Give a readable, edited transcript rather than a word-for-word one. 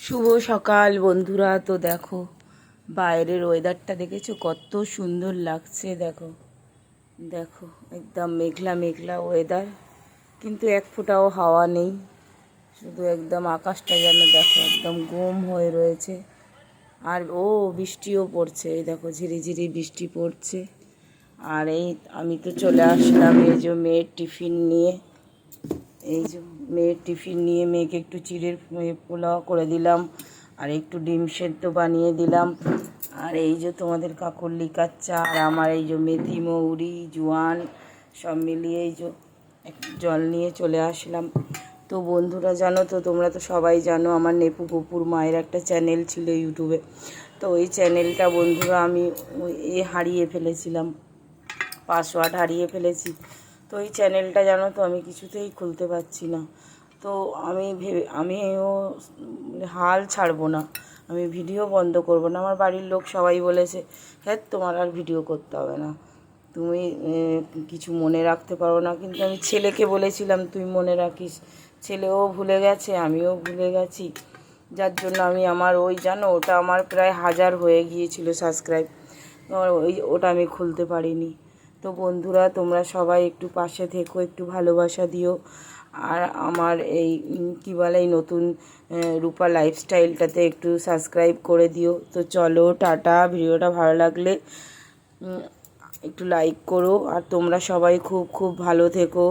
শুভ সকাল বন্ধুরা। তো দেখো বাইরের ওয়েদারটা দেখেছো কত সুন্দর লাগছে। দেখো দেখো একদম মেঘলা মেঘলা ওয়েদার, কিন্তু এক ফোঁটাও হাওয়া নেই। শুধু একদম আকাশটা যেন দেখো একদম গুম হয়ে রয়েছে। আর বৃষ্টিও পড়ছে, এই দেখো ঝিরিঝিরি বৃষ্টি পড়ছে। আর এই আমি তো চলে আসলাম এই যে মেয়ের টিফিন নিয়ে। মেয়েকে একটু চিড়ের পোলাও করে দিলাম, আর একটু ডিম সেদ্ধ বানিয়ে দিলাম। আর এই যে তোমাদের কাকুর লিকার চা, আর আমার এই যে মেথি মৌরি জোয়ান সব মিলিয়ে এই যে জল নিয়ে চলে আসলাম। তো বন্ধুরা জানো তো, তোমরা তো সবাই জানো আমার নেপু গপুর মায়ের একটা চ্যানেল ছিল ইউটিউবে। তো ওই চ্যানেলটা বন্ধুরা আমি হারিয়ে ফেলেছিলাম, পাসওয়ার্ড হারিয়ে ফেলেছি। তো এই চ্যানেলটা জানো তো আমি কিছুতেই খুলতে পারছি না। তো আমিও হাল ছাড়বো না, আমি ভিডিও বন্ধ করব না। আমার বাড়ির লোক সবাই বলেছে, হ্যাঁ তোমার আর ভিডিও করতে হবে না, তুমি কিছু মনে রাখতে পারো না। কিন্তু আমি ছেলেকে বলেছিলাম তুই মনে রাখিস, ছেলেও ভুলে গেছে, আমিও ভুলে গেছি। যার জন্য আমি জানো ওটা আমার প্রায় 1000 হয়ে গিয়েছিল সাবস্ক্রাইব, ওটা আমি খুলতে পারিনি। তো বন্ধুরা তোমরা সবাই একটু পাশে থেকো, একটু ভালোবাসা দিও। আর আমার এই কী বলে এই নতুন রূপা লাইফস্টাইলটাতে একটু সাবস্ক্রাইব করে দিও। তো চলো টাটা, ভিডিওটা ভালো লাগলে একটু লাইক করো। আর তোমরা সবাই খুব খুব ভালো থেকো।